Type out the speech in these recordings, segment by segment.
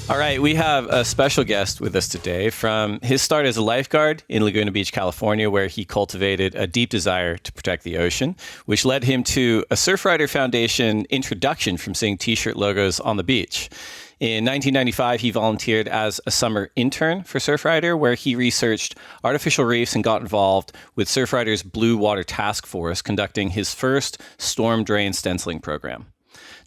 All right, we have a special guest with us today. From his start as a lifeguard in Laguna Beach, California, where he cultivated a deep desire to protect the ocean, which led him to a Surfrider Foundation introduction from seeing t-shirt logos on the beach. In 1995, he volunteered as a summer intern for Surfrider, where he researched artificial reefs and got involved with Surfrider's Blue Water Task Force, conducting his first storm drain stenciling program.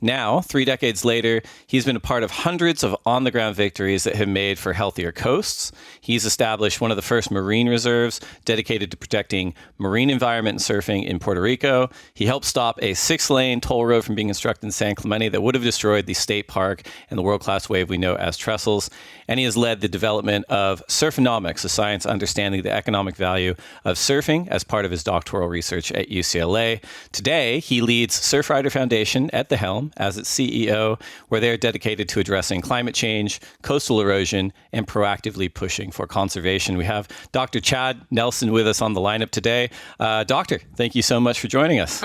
Now, 3 decades later, he's been a part of hundreds of on-the-ground victories that have made for healthier coasts. He's established one of the first marine reserves dedicated to protecting marine environment and surfing in Puerto Rico. He helped stop a 6-lane toll road from being constructed in San Clemente that would have destroyed the state park and the world-class wave we know as Trestles. And he has led the development of surfonomics, a science understanding the economic value of surfing, as part of his doctoral research at UCLA. Today, he leads Surfrider Foundation at the helm as its CEO, where they're dedicated to addressing climate change, coastal erosion, and proactively pushing for conservation. We have Dr. Chad Nelsen with us on the lineup today. Doctor, thank you so much for joining us.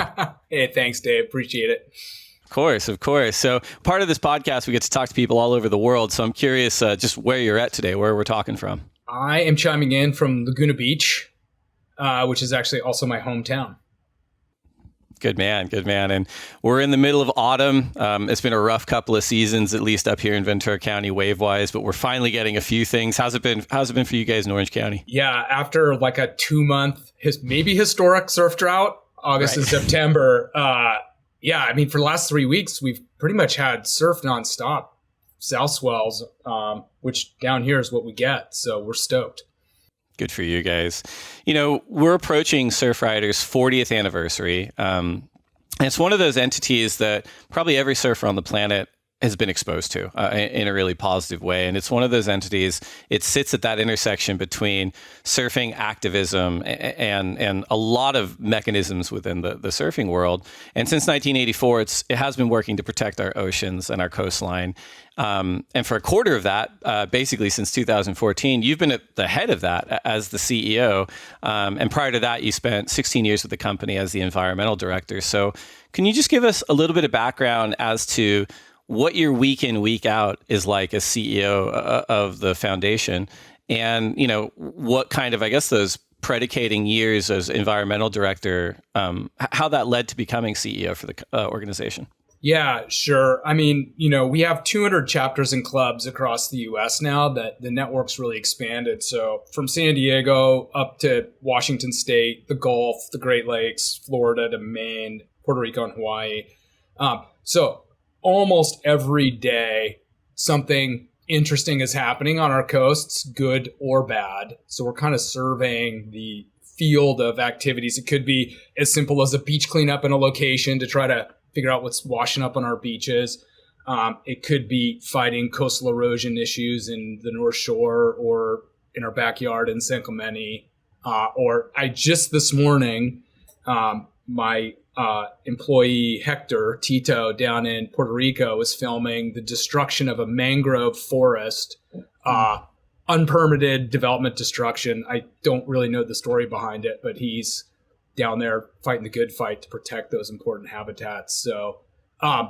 Hey, thanks, Dave. Appreciate it. Of course. So part of this podcast, we get to talk to people all over the world. So I'm curious just where you're at today, where we're talking from. I am chiming in from Laguna Beach, which is actually also my hometown. Good man. And we're in the middle of autumn. It's been a rough couple of seasons, at least up here in Ventura County wave-wise, but we're finally getting a few things. How's it been for you guys in Orange County? Yeah, after like a 2-month, maybe historic surf drought, August and September. Yeah, I mean, for the last 3 weeks, we've pretty much had surf nonstop, south swells, which down here is what we get. So we're stoked. Good for you guys. You know, we're approaching Surfrider's 40th anniversary. And it's one of those entities that probably every surfer on the planet has been exposed to in a really positive way. And it's one of those entities, it sits at that intersection between surfing activism and a lot of mechanisms within the surfing world. And since 1984, it has been working to protect our oceans and our coastline. And for a quarter of that, basically since 2014, you've been at the head of that as the CEO. And prior to that, you spent 16 years with the company as the environmental director. So can you just give us a little bit of background as to what your week in, week out is like as CEO of the foundation, and, you know, what kind of, I guess, those predicating years as environmental director, how that led to becoming CEO for the organization? Yeah, sure. I mean, you know, we have 200 chapters and clubs across the U.S. now that the network's really expanded. So from San Diego up to Washington State, the Gulf, the Great Lakes, Florida to Maine, Puerto Rico and Hawaii. So almost every day, something interesting is happening on our coasts, good or bad. So we're kind of surveying the field of activities. It could be as simple as a beach cleanup in a location to try to figure out what's washing up on our beaches. It could be fighting coastal erosion issues in the North Shore or in our backyard in San Clemente. Or I just this morning, my employee Hector Tito down in Puerto Rico was filming the destruction of a mangrove forest, unpermitted development destruction. I don't really know the story behind it, but he's down there fighting the good fight to protect those important habitats. So a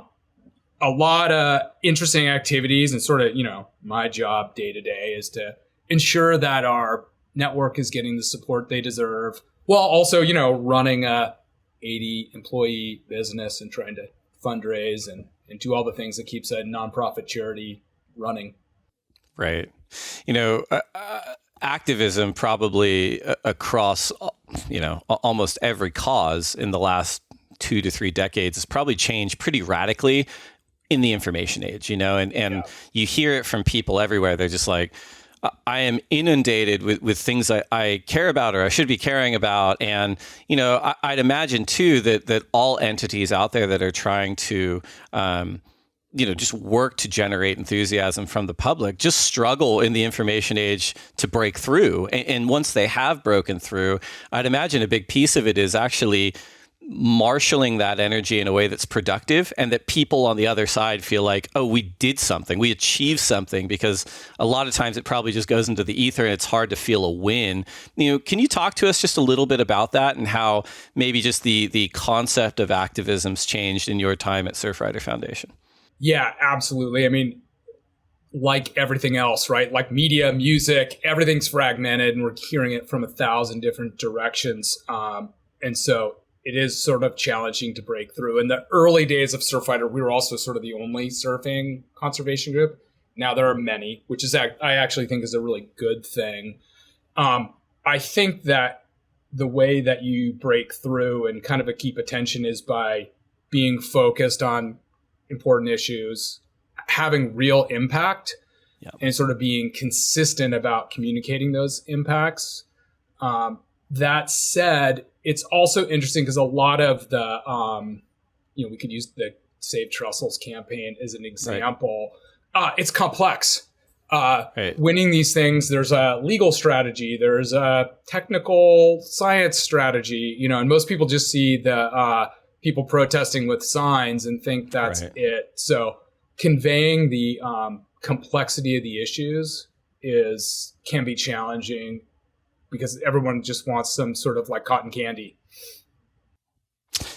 lot of interesting activities, and sort of, you know, my job day to day is to ensure that our network is getting the support they deserve, while also, you know, running a 80 employee business and trying to fundraise and do all the things that keeps a nonprofit charity running. Right. You know, activism probably across, you know, almost every cause in the last 2 to 3 decades has probably changed pretty radically in the information age, you know, and you hear it from people everywhere. They're just like, I am inundated with things I care about or I should be caring about. And, you know, I'd imagine, too, that all entities out there that are trying to, you know, just work to generate enthusiasm from the public just struggle in the information age to break through. And once they have broken through, I'd imagine a big piece of it is actually marshaling that energy in a way that's productive, and that people on the other side feel like, oh, we did something, we achieved something, because a lot of times it probably just goes into the ether and it's hard to feel a win. You know, can you talk to us just a little bit about that and how maybe just the concept of activism's changed in your time at Surfrider Foundation? Yeah, absolutely. I mean, like everything else, right? Like media, music, everything's fragmented and we're hearing it from 1,000 different directions. And so it is sort of challenging to break through. In the early days of Surfrider, we were also sort of the only surfing conservation group. Now there are many, which is, I actually think is a really good thing. I think that the way that you break through and kind of keep attention is by being focused on important issues, having real impact, and sort of being consistent about communicating those impacts. That said, it's also interesting because a lot of the, we could use the Save Trestles campaign as an example. Right. It's complex. Winning these things, there's a legal strategy, there's a technical science strategy, and most people just see the people protesting with signs and think that's it. So conveying the complexity of the issues can be challenging because everyone just wants some sort of like cotton candy.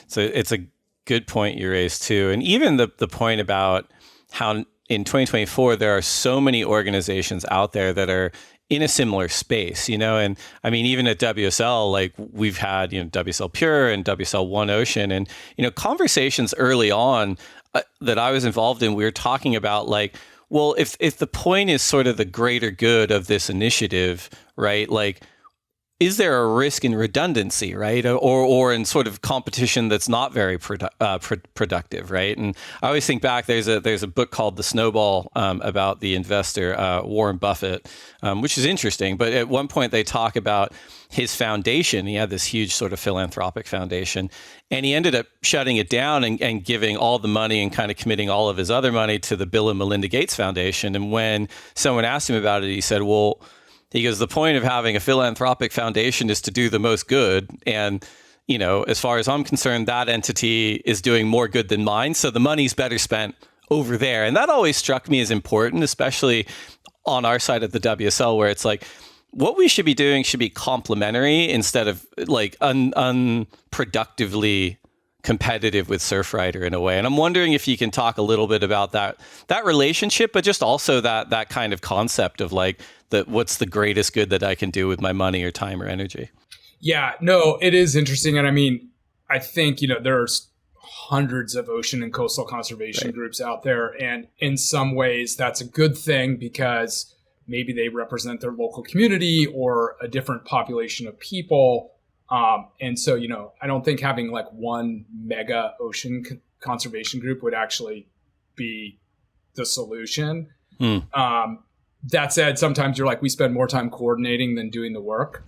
So it's a good point you raised too. And even the point about how in 2024, there are so many organizations out there that are in a similar space, and I mean, even at WSL, like we've had, WSL PURE and WSL One Ocean and, conversations early on that I was involved in, we were talking about like, well, if the point is sort of the greater good of this initiative, right? Like, is there a risk in redundancy, right? Or in sort of competition that's not very productive, right? And I always think back, there's a book called The Snowball about the investor, Warren Buffett, which is interesting. But at one point they talk about his foundation. He had this huge sort of philanthropic foundation, and he ended up shutting it down and giving all the money and kind of committing all of his other money to the Bill and Melinda Gates Foundation. And when someone asked him about it, he said, well, he goes, the point of having a philanthropic foundation is to do the most good. And, as far as I'm concerned, that entity is doing more good than mine. So the money's better spent over there. And that always struck me as important, especially on our side of the WSL, where it's like, what we should be doing should be complementary instead of like unproductively competitive with Surfrider in a way. And I'm wondering if you can talk a little bit about that relationship, but just also that kind of concept of like, what's the greatest good that I can do with my money or time or energy? Yeah, no, it is interesting. And I mean, I think, there's hundreds of ocean and coastal conservation groups out there. And in some ways that's a good thing because maybe they represent their local community or a different population of people. And so, I don't think having like one mega ocean conservation group would actually be the solution. That said, sometimes you're like, we spend more time coordinating than doing the work.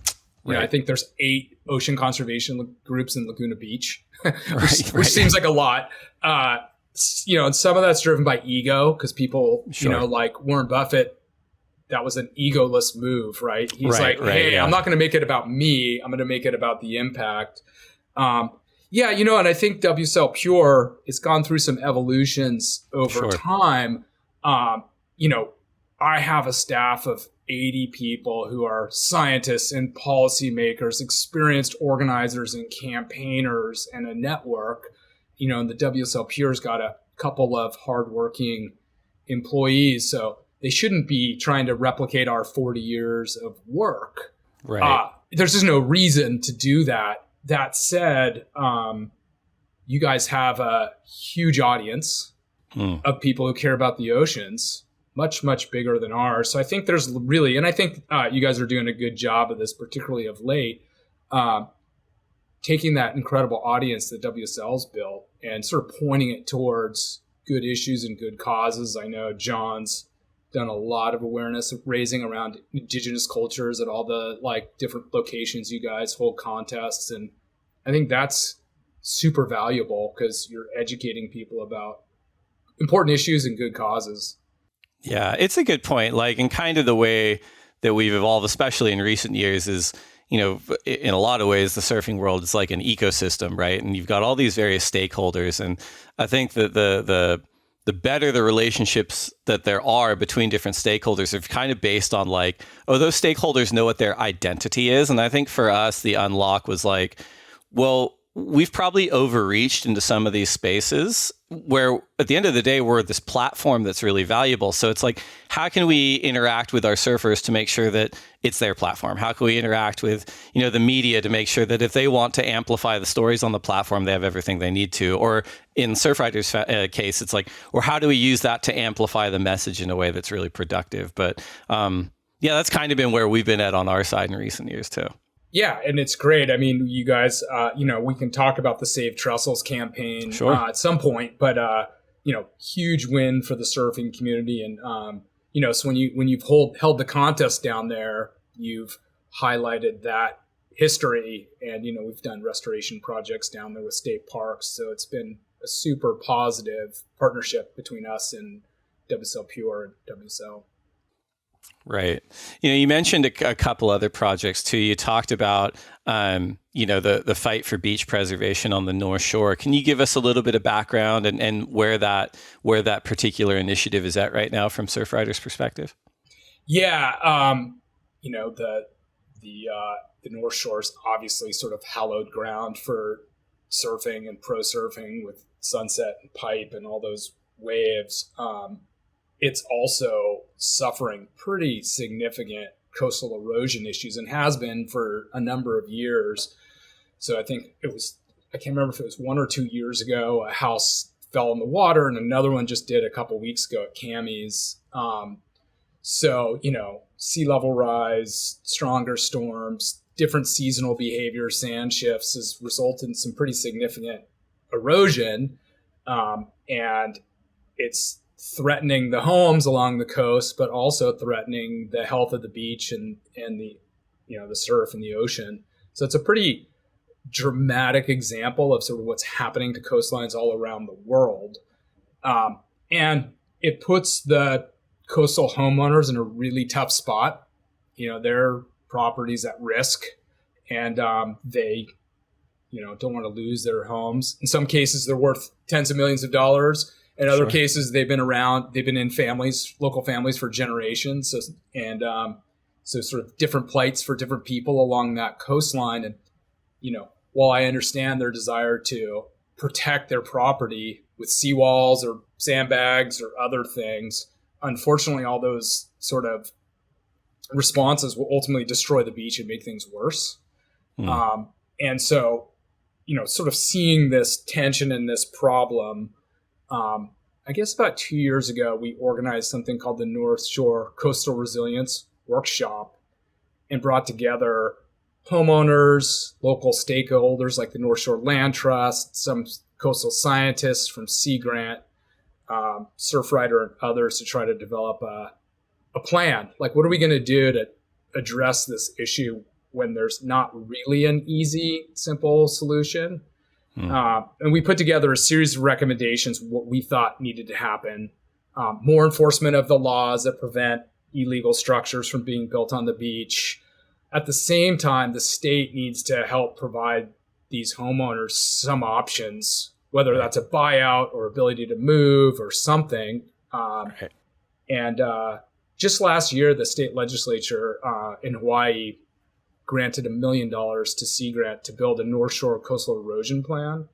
I think there's 8 ocean conservation groups in Laguna Beach, which seems like a lot. And some of that's driven by ego because people, like Warren Buffett, that was an egoless move, right? He's hey, I'm not going to make it about me. I'm going to make it about the impact. And I think WSL PURE has gone through some evolutions over time. I have a staff of 80 people who are scientists and policymakers, experienced organizers and campaigners, and a network. And the WSL PURE's got a couple of hardworking employees, so they shouldn't be trying to replicate our 40 years of work. Right. There's just no reason to do that. That said, you guys have a huge audience of people who care about the oceans, much, much bigger than ours. So I think there's really, and I think you guys are doing a good job of this, particularly of late, taking that incredible audience that WSL's built and sort of pointing it towards good issues and good causes. I know John's done a lot of awareness of raising around indigenous cultures at all the like different locations you guys hold contests. And I think that's super valuable because you're educating people about important issues and good causes. Yeah, it's a good point. Like, and kind of the way that we've evolved, especially in recent years, is, in a lot of ways, the surfing world is like an ecosystem, right? And you've got all these various stakeholders. And I think that the better the relationships that there are between different stakeholders are kind of based on like, those stakeholders know what their identity is. And I think for us, the unlock was like, well, we've probably overreached into some of these spaces where at the end of the day, we're this platform that's really valuable. So it's like, how can we interact with our surfers to make sure that it's their platform? How can we interact with, the media to make sure that if they want to amplify the stories on the platform, they have everything they need to? Or in Surfrider's case, it's like, or how do we use that to amplify the message in a way that's really productive? But that's kind of been where we've been at on our side in recent years too. Yeah, and it's great. I mean, you guys, we can talk about the Save Trestles campaign at some point, but huge win for the surfing community, and so when you've held the contest down there, you've highlighted that history, and we've done restoration projects down there with state parks, so it's been a super positive partnership between us and WSL PURE and WSL. Right. You mentioned a couple other projects too. You talked about, the fight for beach preservation on the North Shore. Can you give us a little bit of background and where that particular initiative is at right now from Surfrider's perspective? Yeah. The North Shore is obviously sort of hallowed ground for surfing and pro surfing with Sunset and Pipe and all those waves. It's also suffering pretty significant coastal erosion issues and has been for a number of years. So I think I can't remember if it was 1 or 2 years ago, a house fell in the water and another one just did a couple weeks ago at Cammie's. Sea level rise, stronger storms, different seasonal behavior, sand shifts has resulted in some pretty significant erosion. And it's threatening the homes along the coast, but also threatening the health of the beach and the surf and the ocean. So it's a pretty dramatic example of sort of what's happening to coastlines all around the world. And it puts the coastal homeowners in a really tough spot. Their property's at risk, and they don't want to lose their homes. In some cases, they're worth tens of millions of dollars. In other cases, they've been in local families for generations. So sort of different plights for different people along that coastline. And, while I understand their desire to protect their property with seawalls or sandbags or other things, unfortunately, all those sort of responses will ultimately destroy the beach and make things worse. And so, sort of seeing this tension and this problem, I guess about 2 years ago, we organized something called the North Shore Coastal Resilience Workshop and brought together homeowners, local stakeholders like the North Shore Land Trust, some coastal scientists from Sea Grant, Surfrider and others to try to develop a plan. Like, what are we going to do to address this issue when there's not really an easy, simple solution? And we put together a series of recommendations, what we thought needed to happen. More enforcement of the laws that prevent illegal structures from being built on the beach. At the same time, the state needs to help provide these homeowners some options, whether that's a buyout or ability to move or something. And just last year, the state legislature in Hawaii granted $1 million to Sea Grant to build a North Shore coastal erosion plan,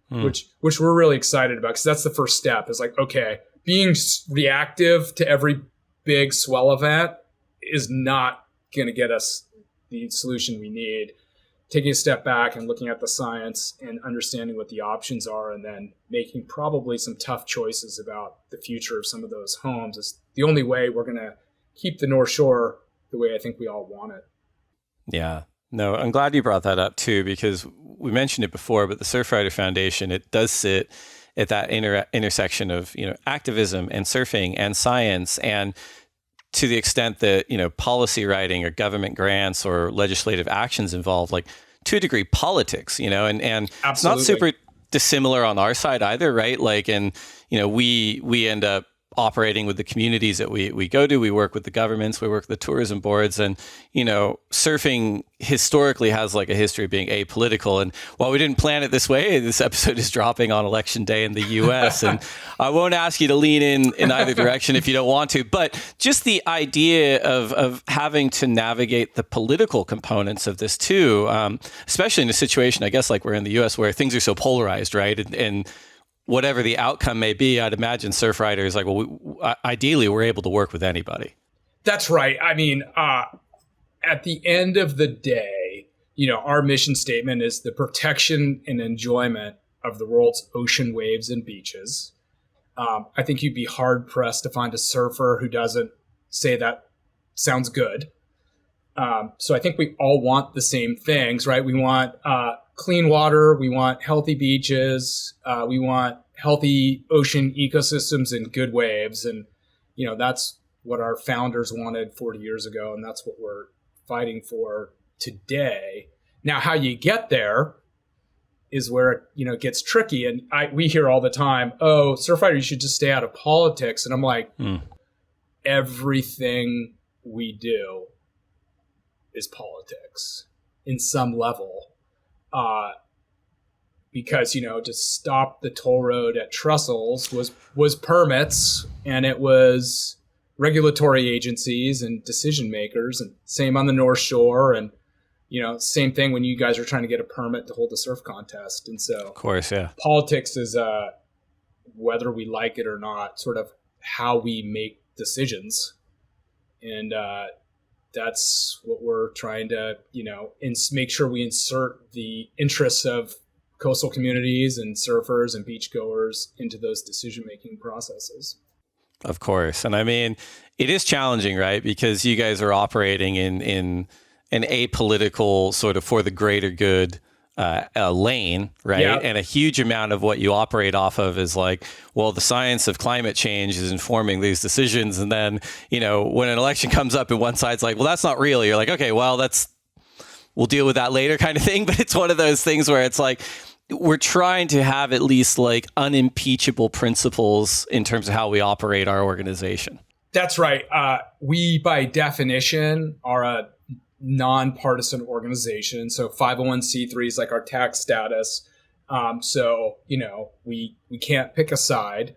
which we're really excited about, because that's the first step. Is like, okay, being reactive to every big swell event is not going to get us the solution we need. Taking a step back and looking at the science and understanding what the options are, and then making probably some tough choices about the future of some of those homes is the only way we're going to keep the North Shore the way I think we all want it. Yeah. No, I'm glad you brought that up too, because we mentioned it before, but the Surfrider Foundation, it does sit at that intersection of, activism and surfing and science. And to the extent that, policy writing or government grants or legislative actions involve, like, to a degree, politics, and it's not super dissimilar on our side either, right? Like, and, we end up operating with the communities that we go to. We work with the governments, we work with the tourism boards, and, surfing historically has like a history of being apolitical. And while we didn't plan it this way, this episode is dropping on election day in the US. And I won't ask you to lean in either direction if you don't want to, but just the idea of having to navigate the political components of this too, especially in a situation, I guess, like we're in the US where things are so polarized, right? And whatever the outcome may be, I'd imagine Surfrider is like, well, ideally, we're able to work with anybody. That's right. I mean, at the end of the day, our mission statement is the protection and enjoyment of the world's ocean waves and beaches. I think you'd be hard pressed to find a surfer who doesn't say that sounds good. So I think we all want the same things, right? We want clean water. We want healthy beaches. We want healthy ocean ecosystems and good waves. And, that's what our founders wanted 40 years ago. And that's what we're fighting for today. Now, how you get there is where, it gets tricky. And we hear all the time, oh, Surfrider, you should just stay out of politics. And I'm like, everything we do is politics in some level. Because, to stop the toll road at Trestles was permits, and it was regulatory agencies and decision makers, and same on the North Shore. And, same thing when you guys are trying to get a permit to hold a surf contest. And so, of course, yeah, politics is, whether we like it or not, sort of how we make decisions. And, that's what we're trying to, make sure we insert the interests of coastal communities and surfers and beachgoers into those decision-making processes. Of course. And I mean, it is challenging, right? Because you guys are operating in an apolitical sort of for the greater good lane, right? Yeah. And a huge amount of what you operate off of is like, well, the science of climate change is informing these decisions. And then, when an election comes up and one side's like, well, that's not real. You're like, okay, well, we'll deal with that later kind of thing. But it's one of those things where it's like, we're trying to have at least like unimpeachable principles in terms of how we operate our organization. That's right. We, by definition, are a nonpartisan organization. So 501c3 is like our tax status. So, we can't pick a side.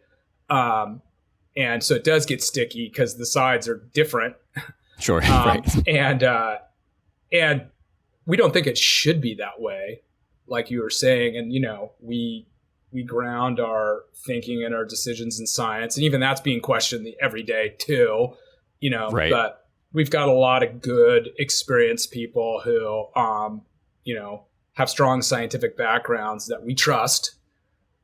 And so it does get sticky because the sides are different. Sure. Right. And we don't think it should be that way, like you were saying. And, we ground our thinking and our decisions in science. And even that's being questioned every day too, right. But we've got a lot of good, experienced people who, have strong scientific backgrounds that we trust.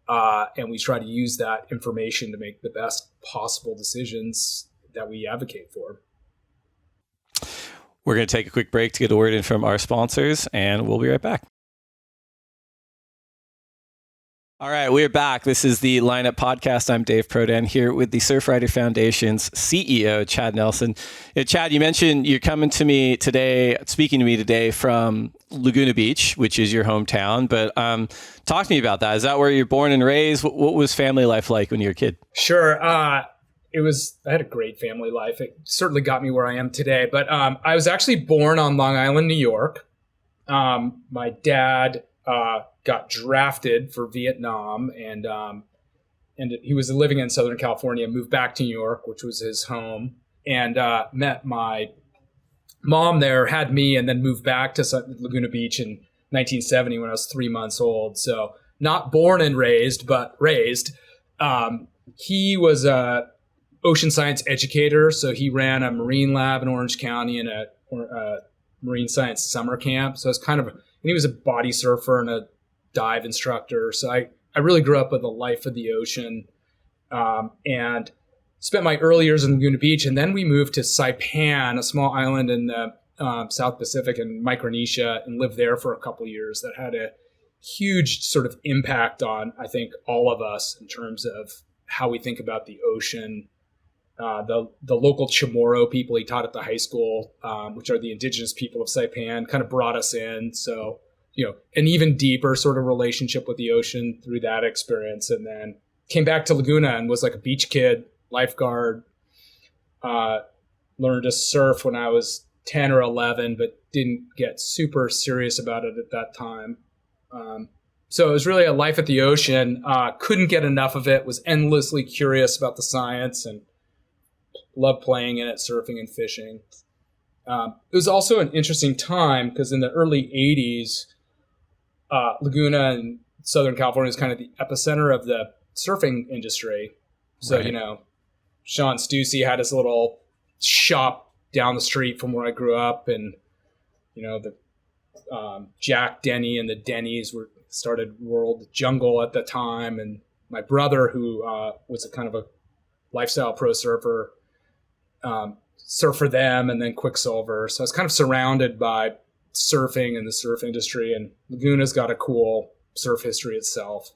And we try to use that information to make the best possible decisions that we advocate for. We're going to take a quick break to get a word in from our sponsors, and we'll be right back. All right, we're back. This is the Lineup Podcast. I'm Dave Prodan here with the Surfrider Foundation's CEO, Chad Nelsen. Chad, you mentioned you're coming to me today, speaking to me today from Laguna Beach, which is your hometown. But talk to me about that. Is that where you're born and raised? What was family life like when you were a kid? Sure. I had a great family life. It certainly got me where I am today. But I was actually born on Long Island, New York. My dad got drafted for Vietnam, and he was living in Southern California, moved back to New York, which was his home, and met my mom there, had me, and then moved back to Laguna Beach in 1970 when I was 3 months old. So not born and raised, but raised. He was a ocean science educator, so he ran a marine lab in Orange County and a marine science summer camp. So it's and he was a body surfer and a dive instructor. So I really grew up with a life of the ocean, and spent my early years in Laguna Beach. And then we moved to Saipan, a small island in the South Pacific and Micronesia, and lived there for a couple of years. That had a huge sort of impact on, I think, all of us in terms of how we think about the ocean. The local Chamorro people he taught at the high school, which are the indigenous people of Saipan, kind of brought us in. So, an even deeper sort of relationship with the ocean through that experience. And then came back to Laguna and was like a beach kid, lifeguard. Learned to surf when I was 10 or 11, but didn't get super serious about it at that time. So it was really a life at the ocean. Couldn't get enough of it, was endlessly curious about the science, and loved playing in it, surfing and fishing. It was also an interesting time because in the early 80s, Laguna and Southern California is kind of the epicenter of the surfing industry. So, Right. Sean Stussy had his little shop down the street from where I grew up, and the Jack Denny and the Denny's started World Jungle at the time, and my brother, who was a kind of a lifestyle pro surfer, surfed for them, and then Quicksilver. So I was kind of surrounded by surfing and the surf industry, and Laguna's got a cool surf history itself.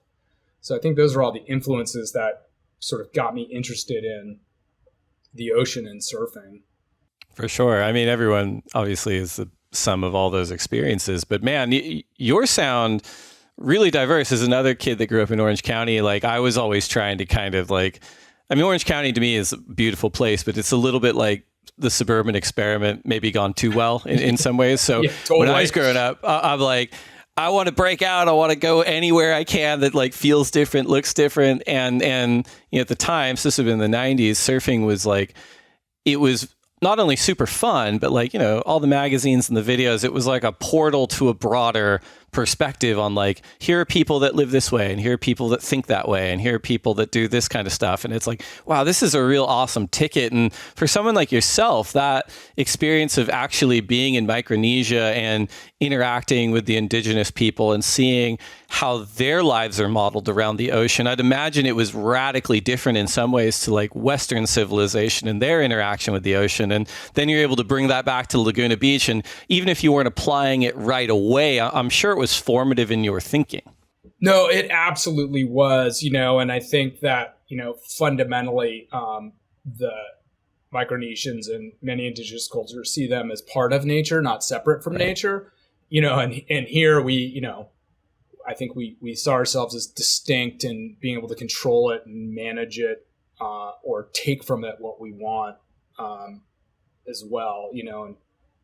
So I think those are all the influences that sort of got me interested in the ocean and surfing. For sure. I mean, everyone obviously is the sum of all those experiences, but man, your sound really diverse. As another kid that grew up in Orange County, like I was always trying to kind of like, I mean, Orange County to me is a beautiful place, but it's a little bit like the suburban experiment, maybe gone too well in some ways. So Yeah, totally. when I was growing up, I'm like, I want to break out. I want to go anywhere I can that like feels different, looks different. And at the time, so this would have been the 90s, surfing was like, it was not only super fun, but like, all the magazines and the videos, it was like a portal to a broader perspective on like, here are people that live this way, and here are people that think that way, and here are people that do this kind of stuff. And it's like, wow, this is a real awesome ticket. And for someone like yourself, that experience of actually being in Micronesia and interacting with the indigenous people and seeing how their lives are modeled around the ocean, I'd imagine it was radically different in some ways to like Western civilization and their interaction with the ocean. And then you're able to bring that back to Laguna Beach. And even if you weren't applying it right away, I'm sure it was formative in your thinking. No, it absolutely was, and I think that, fundamentally, the Micronesians and many indigenous cultures see them as part of nature, not separate from nature, and here we, I think we saw ourselves as distinct and being able to control it and manage it, or take from it what we want, as well, and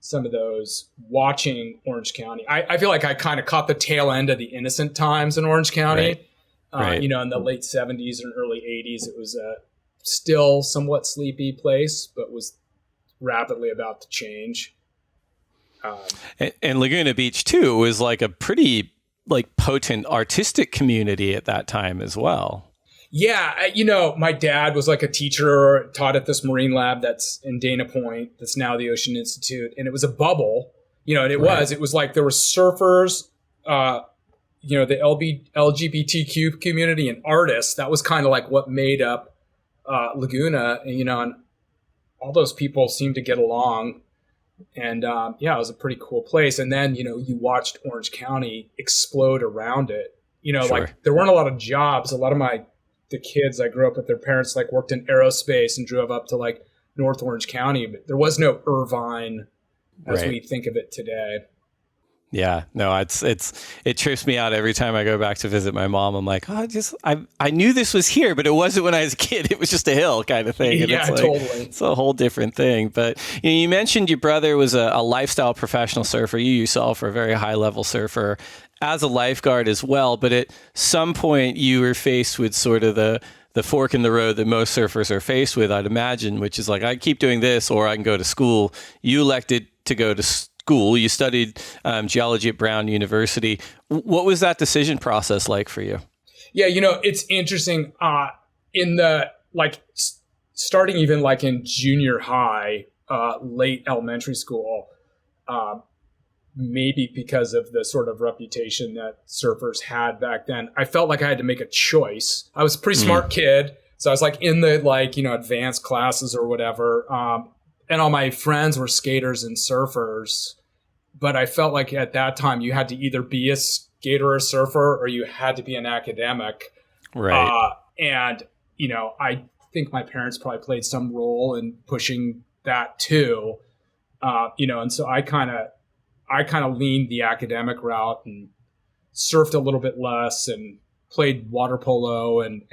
some of those watching Orange County. I feel like I kind of caught the tail end of the innocent times in Orange County. Right. In the late 70s and early 80s, it was a still somewhat sleepy place, but was rapidly about to change. And Laguna Beach too was like a pretty like potent artistic community at that time as well. Yeah, my dad was like a teacher, taught at this marine lab that's in Dana Point, that's now the Ocean Institute, and it was a bubble, and it was like there were surfers, the LGBTQ community and artists. That was kind of like what made up Laguna, and all those people seemed to get along. And it was a pretty cool place. And then, you watched Orange County explode around it. Sure. Like there weren't a lot of jobs. A lot of the kids I grew up with, their parents like worked in aerospace and drove up to like North Orange County, but there was no Irvine as we think of it today. Yeah, no, it trips me out every time I go back to visit my mom. I'm like, I knew this was here, but it wasn't when I was a kid. It was just a hill kind of thing. And yeah, it's totally. It's a whole different thing. But you mentioned your brother was a lifestyle professional surfer. You yourself are a very high level surfer as a lifeguard as well. But at some point you were faced with sort of the fork in the road that most surfers are faced with, I'd imagine, which is like, I keep doing this or I can go to school. You elected to go to school. You studied geology at Brown University. What was that decision process like for you? Yeah, it's interesting. In the starting even like in junior high, late elementary school, maybe because of the sort of reputation that surfers had back then, I felt like I had to make a choice. I was a pretty smart kid, so I was like in the advanced classes or whatever. And all my friends were skaters and surfers, but I felt like at that time you had to either be a skater or a surfer, or you had to be an academic. Right. And, I think my parents probably played some role in pushing that too. And so I kind of leaned the academic route and surfed a little bit less and played water polo and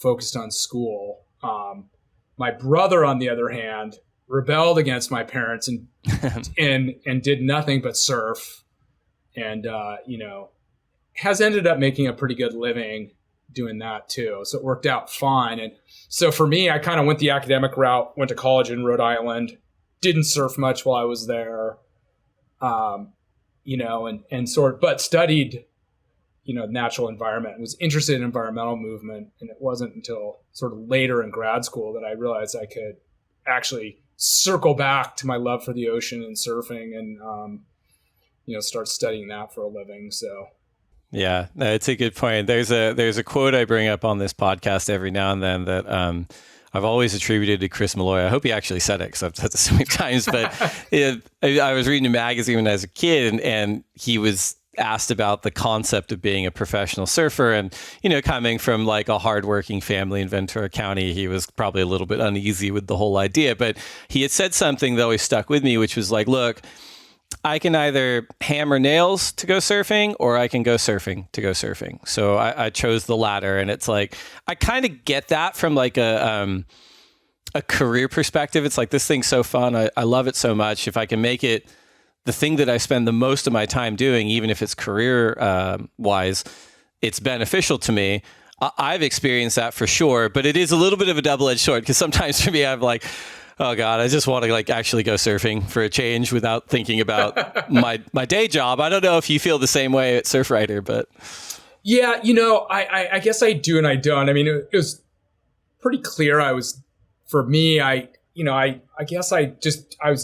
focused on school. My brother, on the other hand, rebelled against my parents and did nothing but surf, and has ended up making a pretty good living doing that too. So it worked out fine. And so for me, I kind of went the academic route, went to college in Rhode Island, didn't surf much while I was there, but studied, natural environment, was interested in environmental movement. And it wasn't until sort of later in grad school that I realized I could actually circle back to my love for the ocean and surfing and, start studying that for a living. So. Yeah, no, it's a good point. There's a quote I bring up on this podcast every now and then that I've always attributed to Chris Malloy. I hope he actually said it because I've said it so many times. But I was reading a magazine when I was a kid, and he was asked about the concept of being a professional surfer. And, coming from like a hardworking family in Ventura County, he was probably a little bit uneasy with the whole idea. But he had said something that always stuck with me, which was like, look, I can either hammer nails to go surfing or I can go surfing to go surfing. So I chose the latter. And it's like, I kind of get that from like a career perspective. It's like, this thing's so fun. I love it so much. If I can make it the thing that I spend the most of my time doing, even if it's career wise, it's beneficial to me. I've experienced that for sure, but it is a little bit of a double-edged sword because sometimes for me, I'm like, oh God, I just want to like actually go surfing for a change without thinking about my day job. I don't know if you feel the same way at Surfrider, but yeah, I guess I do and I don't. I mean, it was pretty clear. I was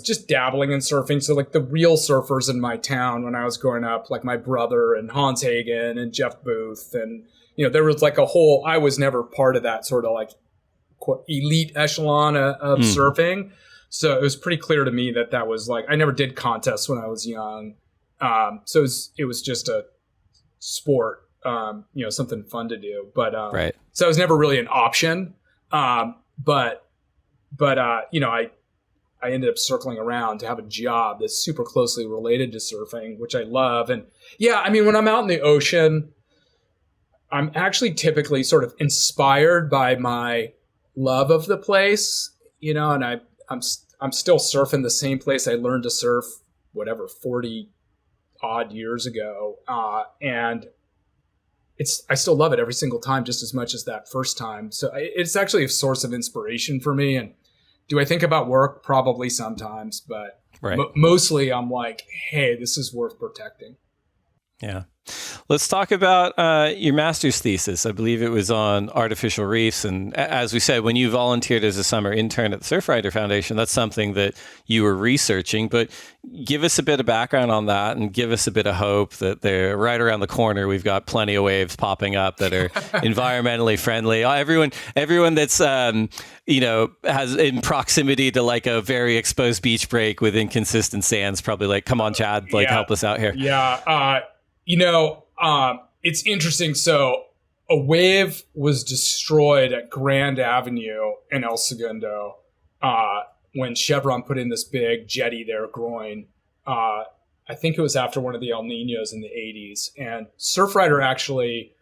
just dabbling in surfing. So like the real surfers in my town when I was growing up, like my brother and Hans Hagen and Jeff Booth, and there was like I was never part of that sort of like elite echelon of surfing. So it was pretty clear to me that was like, I never did contests when I was young. So it was just a sport, something fun to do, but, right. So it was never really an option. But I ended up circling around to have a job that's super closely related to surfing, which I love. And yeah, I mean, when I'm out in the ocean, I'm actually typically sort of inspired by my love of the place, and I'm still surfing the same place I learned to surf, 40 odd years ago. And I still love it every single time, just as much as that first time. So it's actually a source of inspiration for me. And do I think about work? Probably sometimes, but right. Mostly I'm like, hey, this is worth protecting. Yeah. Let's talk about your master's thesis. I believe it was on artificial reefs. And as we said, when you volunteered as a summer intern at the Surfrider Foundation, that's something that you were researching. But give us a bit of background on that and give us a bit of hope that they're right around the corner. We've got plenty of waves popping up that are environmentally friendly. Everyone that's, has in proximity to like a very exposed beach break with inconsistent sands, probably like, come on, Chad, help us out here. Yeah. It's interesting. So a wave was destroyed at Grand Avenue in El Segundo when Chevron put in this big jetty there, Groin. I think it was after one of the El Niños in the 80s. And Surfrider actually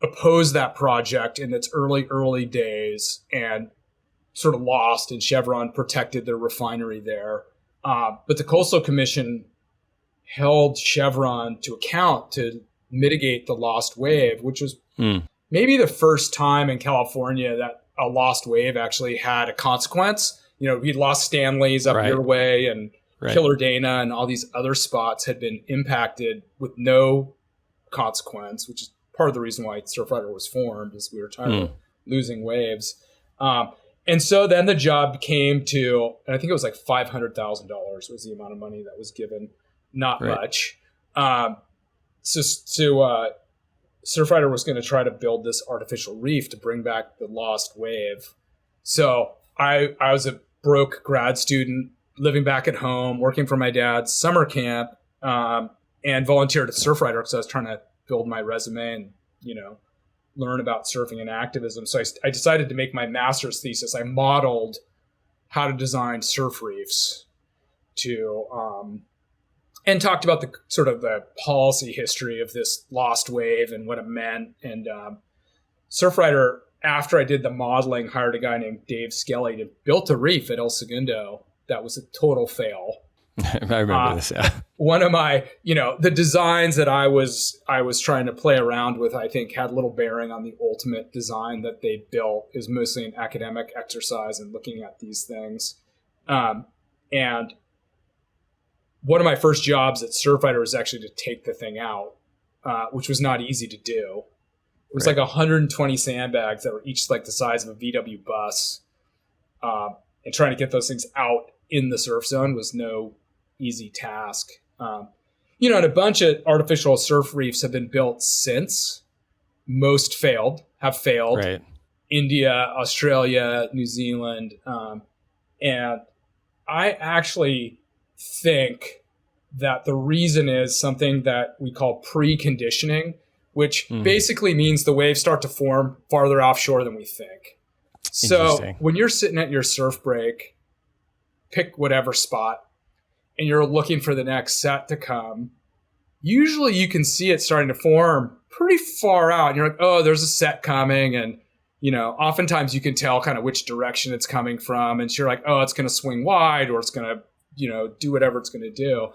opposed that project in its early days and sort of lost, and Chevron protected their refinery there. But the Coastal Commission held Chevron to account to mitigate the lost wave, which was maybe the first time in California that a lost wave actually had a consequence. We'd lost Stanley's up your way, and Killer Dana and all these other spots had been impacted with no consequence, which is part of the reason why Surfrider was formed, is we were tired of losing waves. And so then the job came to, and I think it was like $500,000 was the amount of money that was given. Not much. So Surfrider was going to try to build this artificial reef to bring back the lost wave. So I was a broke grad student living back at home, working for my dad's summer camp, and volunteered at Surfrider because I was trying to build my resume and, learn about surfing and activism. So I decided to make my master's thesis. I modeled how to design surf reefs and talked about the sort of the policy history of this lost wave and what it meant. And Surfrider after I did the modeling, hired a guy named Dave Skelly to build a reef at El Segundo. That was a total fail. I remember this. Yeah. One of my, the designs that I was trying to play around with, I think had little bearing on the ultimate design that they built. Is mostly an academic exercise and looking at these things. And one of my first jobs at Surfrider was actually to take the thing out, which was not easy to do. It was like 120 sandbags that were each like the size of a VW bus. And trying to get those things out in the surf zone was no easy task. And a bunch of artificial surf reefs have been built since. Most have failed. Right. India, Australia, New Zealand. And I actually think that the reason is something that we call preconditioning, which basically means the waves start to form farther offshore than we think. So when you're sitting at your surf break, pick whatever spot, and you're looking for the next set to come, usually you can see it starting to form pretty far out. And you're like, oh, there's a set coming. And, oftentimes you can tell kind of which direction it's coming from. And so you're like, oh, it's going to swing wide, or it's going to, do whatever it's going to do.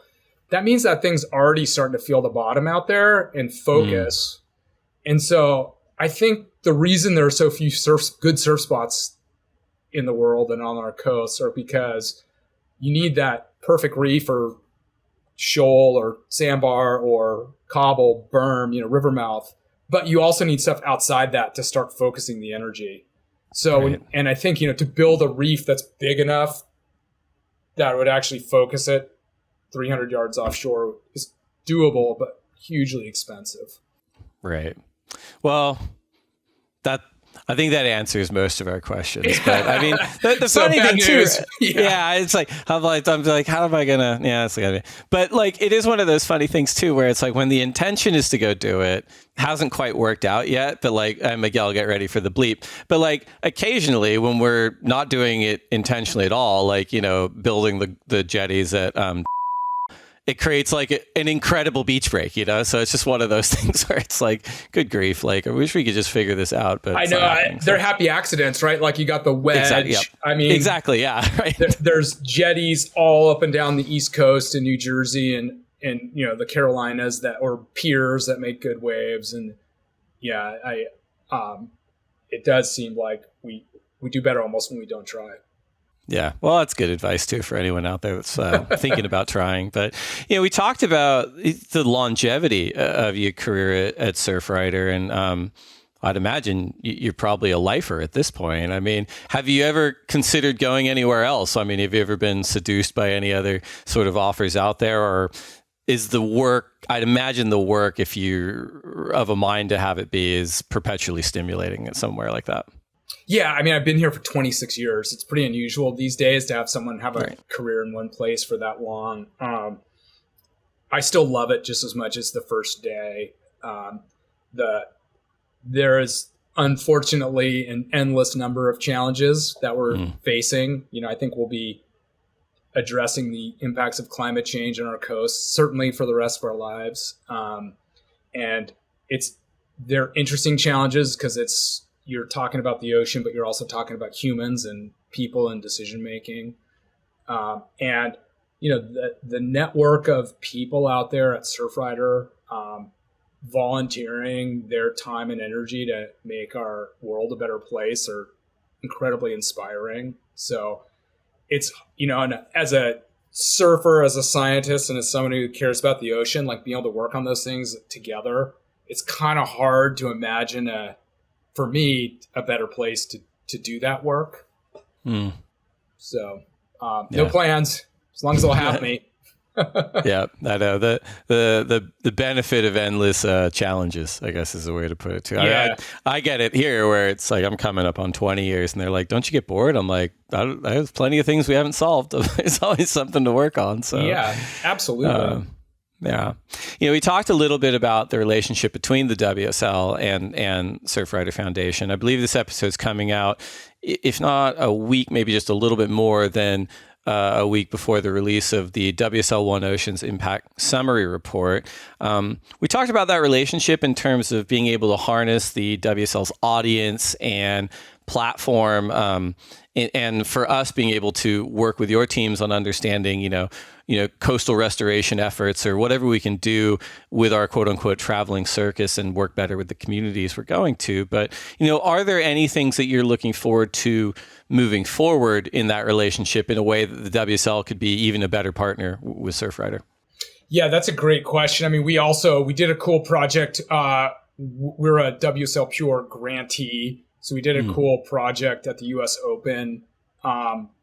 That means that thing's already starting to feel the bottom out there and focus. And so I think the reason there are so few good surf spots in the world and on our coasts are because you need that perfect reef or shoal or sandbar or cobble, berm, river mouth. But you also need stuff outside that to start focusing the energy. So, and I think, to build a reef that's big enough that would actually focus it 300 yards offshore is doable, but hugely expensive. Right. Well, I think that answers most of our questions. But I mean, the funny thing too, it's like, I'm like, how am I gonna? Yeah, it's like, but like, it is one of those funny things too, where it's like when the intention is to go do it, hasn't quite worked out yet. But like, Miguel, get ready for the bleep. But like, occasionally when we're not doing it intentionally at all, like building the jetties at it creates like an incredible beach break, so it's just one of those things where it's like, good grief, like I wish we could just figure this out. But I know they're happy accidents, right? Like you got the wedge. Exactly, yep. I mean, exactly, yeah, right. There's jetties all up and down the East Coast in New Jersey and the Carolinas or piers that make good waves, and it does seem like we do better almost when we don't try. Yeah, well, that's good advice too for anyone out there that's thinking about trying. But we talked about the longevity of your career at Surfrider, and I'd imagine you're probably a lifer at this point. I mean, have you ever considered going anywhere else? I mean, have you ever been seduced by any other sort of offers out there, or is the work? I'd imagine the work, if you're of a mind to have it be, is perpetually stimulating at somewhere like that. Yeah, I mean, I've been here for 26 years. It's pretty unusual these days to have someone have a career in one place for that long. I still love it just as much as the first day. There is unfortunately an endless number of challenges that we're facing. I think we'll be addressing the impacts of climate change on our coast, certainly for the rest of our lives. And they're interesting challenges because you're talking about the ocean, but you're also talking about humans and people and decision making. And the network of people out there at Surfrider volunteering their time and energy to make our world a better place are incredibly inspiring. So it's, and as a surfer, as a scientist, and as someone who cares about the ocean, like being able to work on those things together, it's kind of hard to imagine for me, a better place to do that work. So no plans, as long as they'll have me. Yeah, I know the benefit of endless challenges, I guess, is the way to put it too. Yeah. I get it here where it's like I'm coming up on 20 years and they're like, don't you get bored? I'm like, there's plenty of things we haven't solved. There's always something to work on. So yeah, absolutely. Yeah. We talked a little bit about the relationship between the WSL and Surfrider Foundation. I believe this episode's coming out, if not a week, maybe just a little bit more than a week before the release of the WSL One Ocean's Impact Summary Report. We talked about that relationship in terms of being able to harness the WSL's audience and platform, and for us being able to work with your teams on understanding, coastal restoration efforts or whatever we can do with our quote unquote traveling circus and work better with the communities we're going to. But, are there any things that you're looking forward to moving forward in that relationship in a way that the WSL could be even a better partner with Surfrider? Yeah, that's a great question. I mean, we did a cool project. We're a WSL PURE grantee. So we did a cool project at the US Open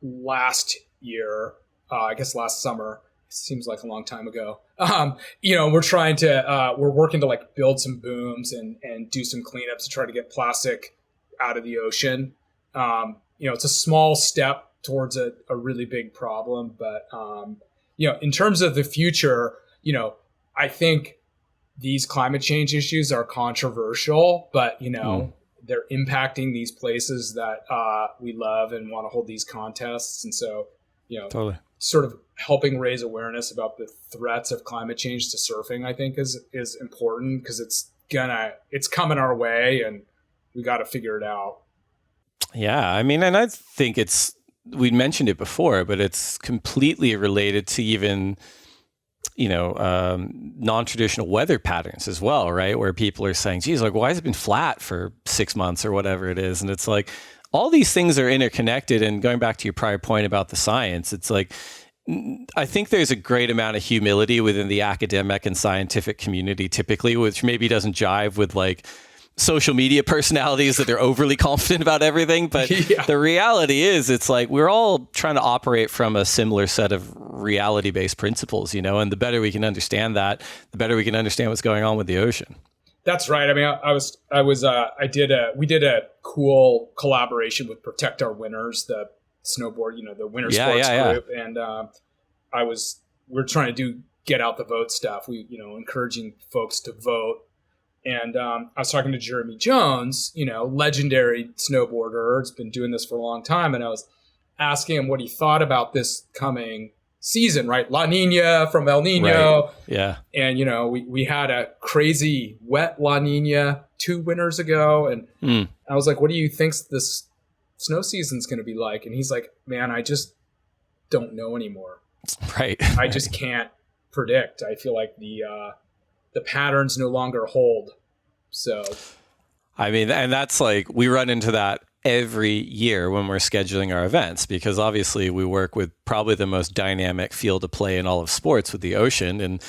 last year, I guess last summer. Seems like a long time ago. We're working to like build some booms and do some cleanups to try to get plastic out of the ocean. It's a small step towards a really big problem. But, in terms of the future, I think these climate change issues are controversial, but, they're impacting these places that we love and want to hold these contests. And so, totally. Sort of helping raise awareness about the threats of climate change to surfing, I think is important because it's coming our way and we got to figure it out. Yeah. I mean, and I think we mentioned it before, but it's completely related to even, non-traditional weather patterns as well, right? Where people are saying, geez, like, why has it been flat for 6 months or whatever it is? And it's like, all these things are interconnected. And going back to your prior point about the science, it's like, I think there's a great amount of humility within the academic and scientific community typically, which maybe doesn't jive with like social media personalities that are overly confident about everything. But The reality is it's like we're all trying to operate from a similar set of reality-based principles, and the better we can understand that, the better we can understand what's going on with the ocean. That's right. I mean, we did a cool collaboration with Protect Our Winners, the snowboard, the winter sports group. And we're trying to get out the vote stuff. We, encouraging folks to vote. And I was talking to Jeremy Jones, legendary snowboarder. It's been doing this for a long time. And I was asking him what he thought about this coming season, right? La Nina from El Nino. Right. Yeah. And, we had a crazy wet La Nina 2 winters ago. And I was like, what do you think this snow season's going to be like? And he's like, man, I just don't know anymore. Right. I just can't predict. I feel like the patterns no longer hold. So, I mean, and that's like, we run into that every year when we're scheduling our events, because obviously we work with probably the most dynamic field of play in all of sports with the ocean. And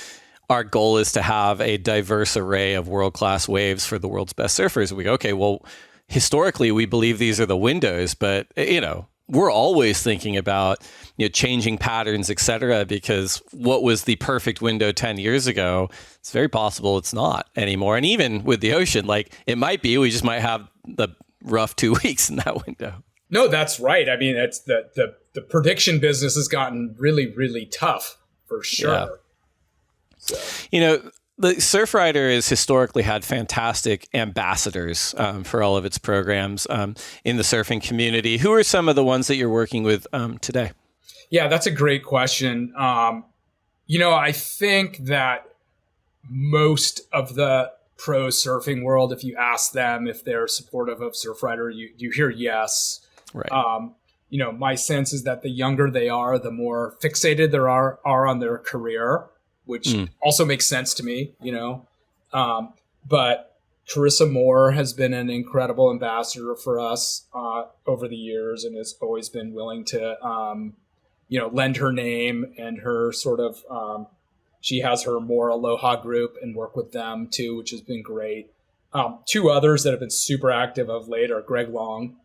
our goal is to have a diverse array of world-class waves for the world's best surfers. We go, okay, well, historically, we believe these are the windows, but, we're always thinking about, changing patterns, et cetera, because what was the perfect window 10 years ago, it's very possible it's not anymore. And even with the ocean, like it might be, we just might have the rough 2 weeks in that window. No, that's right. I mean, it's the prediction business has gotten really, really tough for sure. Yeah. So. The Surfrider has historically had fantastic ambassadors for all of its programs in the surfing community. Who are some of the ones that you're working with today? Yeah, that's a great question. I think that most of the pro surfing world, if you ask them if they're supportive of Surfrider, you hear yes. Right. My sense is that the younger they are, the more fixated they are on their career, which also makes sense to me, but Carissa Moore has been an incredible ambassador for us over the years and has always been willing to, lend her name and her sort of, she has her More Aloha group and work with them too, which has been great. 2 others that have been super active of late are Greg Long,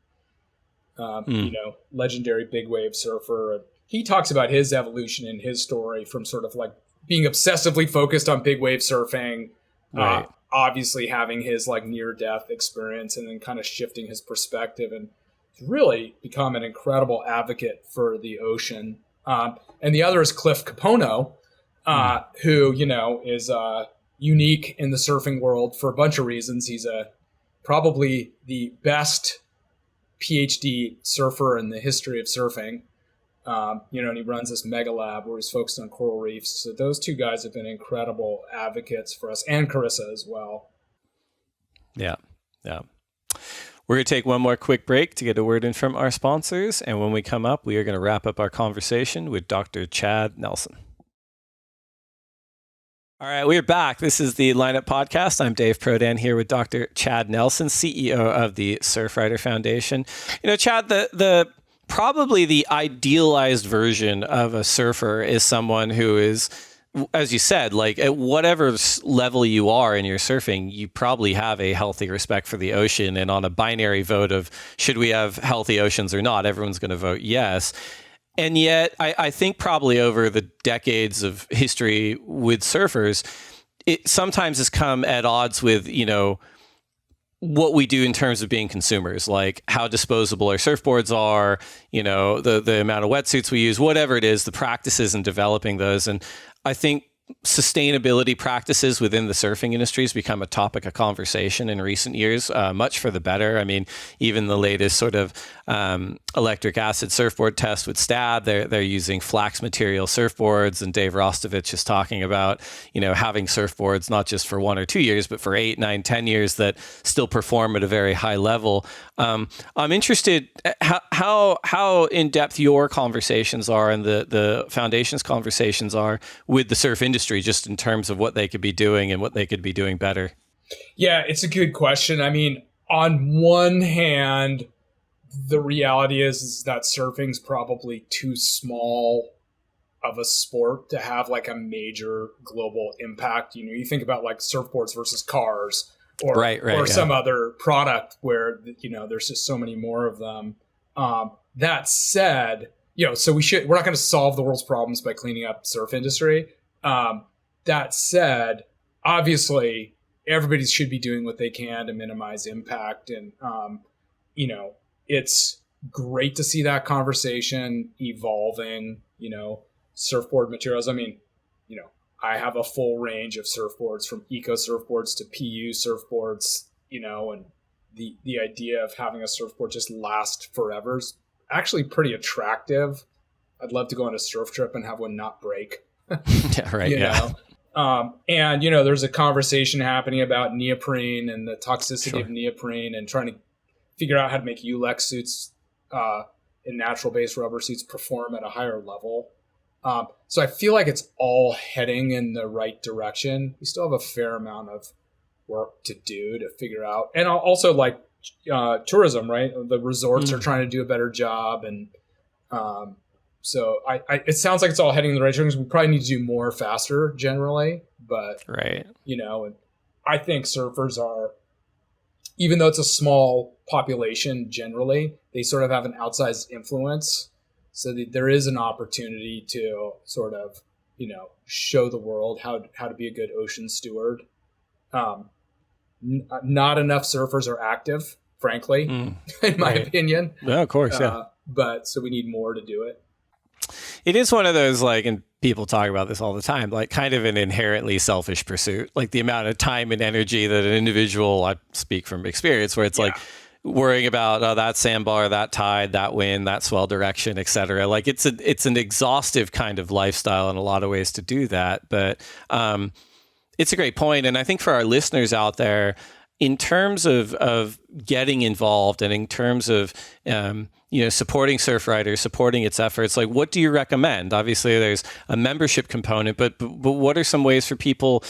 legendary big wave surfer. He talks about his evolution and his story from sort of like being obsessively focused on big wave surfing, right. Obviously having his like near death experience and then kind of shifting his perspective and really become an incredible advocate for the ocean. And the other is Cliff Kapono, who, is unique in the surfing world for a bunch of reasons. He's probably the best PhD surfer in the history of surfing. And he runs this mega lab where he's focused on coral reefs. So those two guys have been incredible advocates for us, and Carissa as well. Yeah. Yeah. We're going to take one more quick break to get a word in from our sponsors. And when we come up, we are going to wrap up our conversation with Dr. Chad Nelsen. All right, we're back. This is the Lineup Podcast. I'm Dave Prodan here with Dr. Chad Nelsen, CEO of the Surfrider Foundation. Chad, the probably the idealized version of a surfer is someone who is, as you said, like at whatever level you are in your surfing, you probably have a healthy respect for the ocean. And on a binary vote of should we have healthy oceans or not, everyone's going to vote yes. And yet, I think probably over the decades of history with surfers, it sometimes has come at odds with, what we do in terms of being consumers, like how disposable our surfboards are, the amount of wetsuits we use, whatever it is, the practices in developing those. And I think sustainability practices within the surfing industry has become a topic of conversation in recent years, much for the better. I mean, even the latest sort of electric acid surfboard test with STAD, they're using flax material surfboards, and Dave Rostovich is talking about, having surfboards not just for 1 or 2 years, but for 8, 9, 10 years that still perform at a very high level. I'm interested how in depth your conversations are and the foundation's conversations are with the surf industry, just in terms of what they could be doing and what they could be doing better. Yeah, it's a good question. I mean, on one hand, the reality is that surfing's probably too small of a sport to have like a major global impact. You think about like surfboards versus cars or some other product where, there's just so many more of them. That said, so we're not going to solve the world's problems by cleaning up surf industry. That said, obviously everybody should be doing what they can to minimize impact. And, it's great to see that conversation evolving, surfboard materials. I mean, I have a full range of surfboards, from eco surfboards to PU surfboards, and the idea of having a surfboard just last forever is actually pretty attractive. I'd love to go on a surf trip and have one not break. Yeah, right. And there's a conversation happening about neoprene and the toxicity of neoprene, and trying to figure out how to make ULEX suits and natural based rubber suits perform at a higher level. So I feel like it's all heading in the right direction. We still have a fair amount of work to do to figure out, and also like tourism, right? The resorts are trying to do a better job, and so it sounds like it's all heading in the right direction. We probably need to do more faster generally, but right. And I think surfers are, even though it's a small population generally, they sort of have an outsized influence. So there is an opportunity to sort of, show the world how to be a good ocean steward. Not enough surfers are active, frankly, in my opinion. No, of course, yeah. But so we need more to do it. It is one of those, like, and people talk about this all the time, like kind of an inherently selfish pursuit, like the amount of time and energy that an individual, I speak from experience, where it's like worrying about that sandbar, that tide, that wind, that swell direction, et cetera. Like it's an exhaustive kind of lifestyle in a lot of ways to do that. But it's a great point. And I think for our listeners out there, in terms of getting involved and in terms of supporting Surfrider, supporting its efforts, like what do you recommend? Obviously, there's a membership component, but what are some ways for people,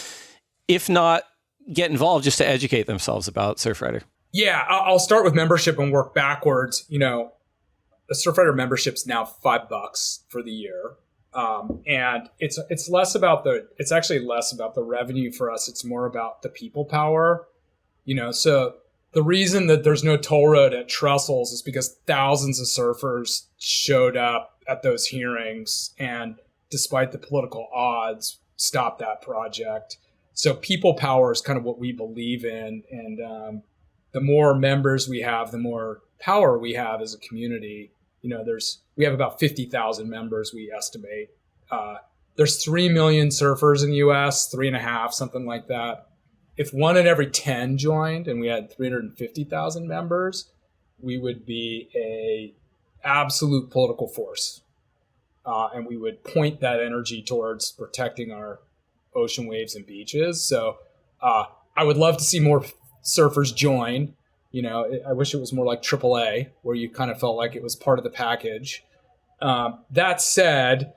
if not get involved, just to educate themselves about Surfrider? Yeah, I'll start with membership and work backwards. The Surfrider membership's now $5 for the year. And it's actually less about the revenue for us. It's more about the people power. So the reason that there's no toll road at Trestles is because thousands of surfers showed up at those hearings, and despite the political odds, stopped that project. So people power is kind of what we believe in. And the more members we have, the more power we have as a community. We have about 50,000 members, we estimate. There's 3 million surfers in the US, 3.5, something like that. If 1 in every 10 joined and we had 350,000 members, we would be a absolute political force. and we would point that energy towards protecting our ocean waves and beaches. So I would love to see more surfers join. I wish it was more like AAA, where you kind of felt like it was part of the package. That said,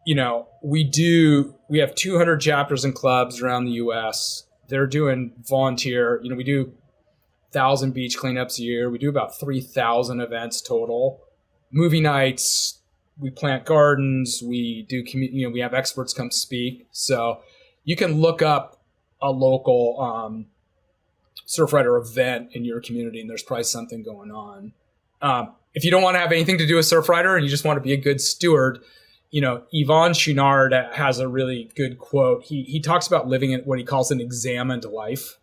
we have 200 chapters and clubs around the U.S. They're doing volunteer. We do 1,000 beach cleanups a year. We do about 3,000 events total. Movie nights. We plant gardens. We do. We have experts come speak. So you can look up a local Surfrider event in your community, and there's probably something going on. If you don't want to have anything to do with Surfrider and you just want to be a good steward, Yvon Chouinard has a really good quote. He talks about living in what he calls an examined life.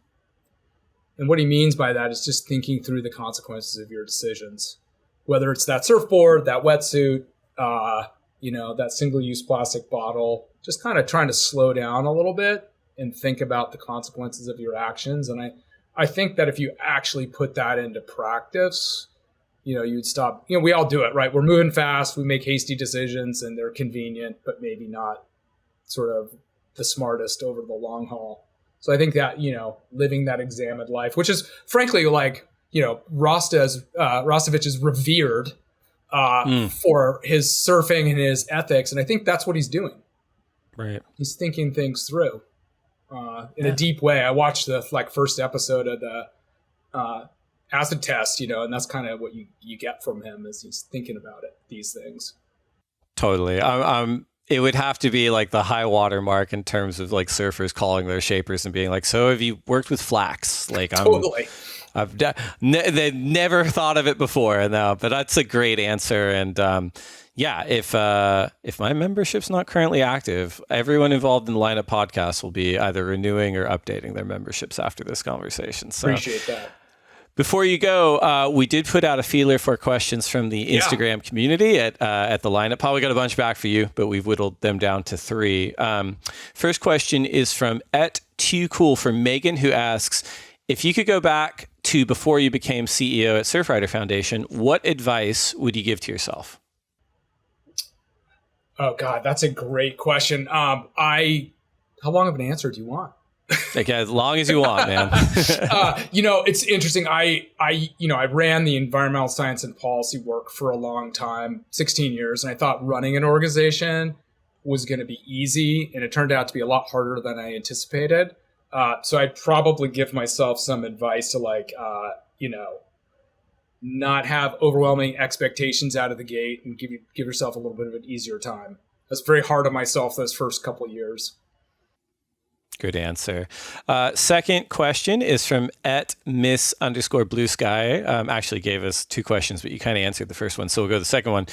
And what he means by that is just thinking through the consequences of your decisions, whether it's that surfboard, that wetsuit, that single-use plastic bottle, just kind of trying to slow down a little bit and think about the consequences of your actions. And I think that if you actually put that into practice, you'd stop. We all do it, right? We're moving fast. We make hasty decisions and they're convenient, but maybe not sort of the smartest over the long haul. So I think that, living that examined life, which is frankly like, Rostovich is revered for his surfing and his ethics. And I think that's what he's doing. Right. He's thinking things through in a deep way. I watched the first episode of the acid test, and that's kind of what you get from him as he's thinking about these things. Totally. It would have to be like the high water mark in terms of like surfers calling their shapers and being like, so have you worked with flax? Like, Totally. They've never thought of it before. No, but that's a great answer. And if my membership's not currently active, everyone involved in the Lineup podcast will be either renewing or updating their memberships after this conversation. So appreciate that. Before you go, we did put out a feeler for questions from the Instagram community at the Lineup Pod. We got a bunch back for you, but we've whittled them down to 3. First question is from @TooCool for Megan, who asks, if you could go back to before you became CEO at Surfrider Foundation, what advice would you give to yourself? Oh God, that's a great question. How long of an answer do you want? Okay, as long as you want, man. It's interesting. I ran the environmental science and policy work for a long time, 16 years, and I thought running an organization was going to be easy, and it turned out to be a lot harder than I anticipated. So I'd probably give myself some advice to not have overwhelming expectations out of the gate and give yourself a little bit of an easier time. I was very hard on myself those first couple of years. Good answer. Second question is from @Miss_Blue_Sky. Actually gave us 2 questions, but you kind of answered the first one. So we'll go to the second one.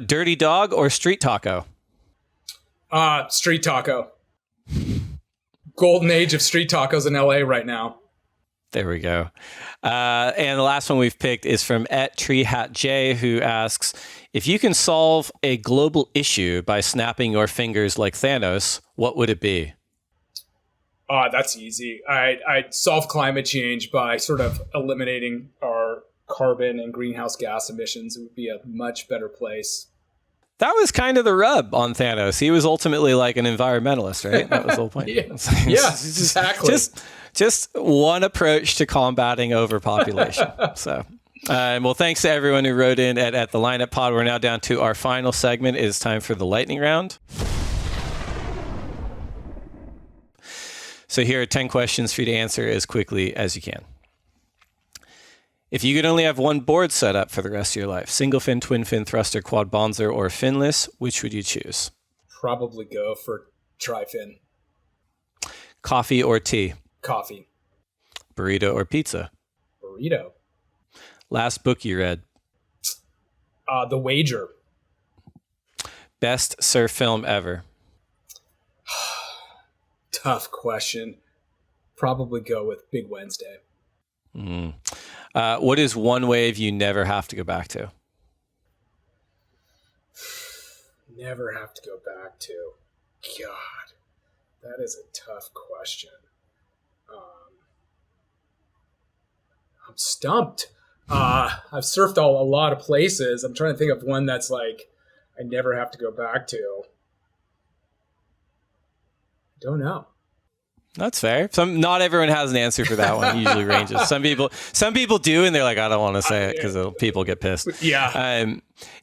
Dirty dog or street taco? Street taco. Golden age of street tacos in LA right now. There we go. And the last one we've picked is from @TreeHatJ, who asks, if you can solve a global issue by snapping your fingers like Thanos, what would it be? That's easy. I'd solve climate change by sort of eliminating our carbon and greenhouse gas emissions. It would be a much better place. That was kind of the rub on Thanos. He was ultimately like an environmentalist, right? That was the whole point. Yeah, exactly. Just one approach to combating overpopulation. So, well, thanks to everyone who wrote in at the Lineup Pod. We're now down to our final segment. It is time for the lightning round. So here are 10 questions for you to answer as quickly as you can. If you could only have one board set up for the rest of your life, single fin, twin fin, thruster, quad bonzer, or finless, which would you choose? Probably go for tri-fin. Coffee or tea? Coffee. Burrito or pizza? Burrito. Last book you read? The Wager. Best surf film ever? Tough question. Probably go with Big Wednesday. What is one wave you never have to go back to? Never have to go back to. God, that is a tough question. I'm stumped. I've surfed a lot of places. I'm trying to think of one that's like, I never have to go back to. Don't know. That's fair. Not everyone has an answer for that one. It usually ranges. Some people do, and they're like, I don't want to say it because people get pissed. Yeah.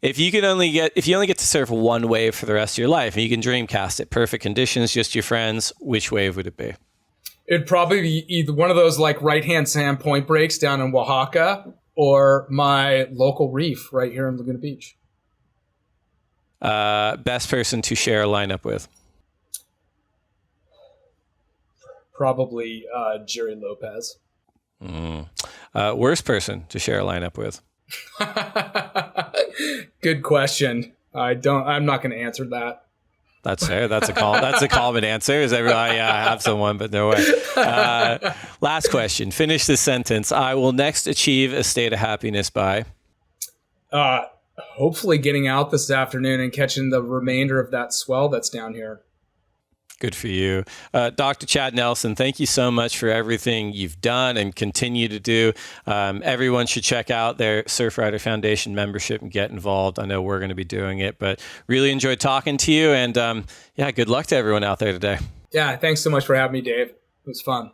If you only get to surf one wave for the rest of your life, and you can dream cast it, perfect conditions, just your friends, which wave would it be? It'd probably be either one of those like right-hand sand point breaks down in Oaxaca, or my local reef right here in Laguna Beach. Best person to share a lineup with? Probably Jerry Lopez. Worst person to share a lineup with? Good question. I'm not going to answer that. That's fair. That's a common answer. Is everybody? Yeah, I have someone, but no way. Last question. Finish this sentence. I will next achieve a state of happiness by. Hopefully getting out this afternoon and catching the remainder of that swell that's down here. Good for you. Dr. Chad Nelsen, thank you so much for everything you've done and continue to do. Everyone should check out their Surfrider Foundation membership and get involved. I know we're going to be doing it, but really enjoyed talking to you. And good luck to everyone out there today. Yeah, thanks so much for having me, Dave. It was fun.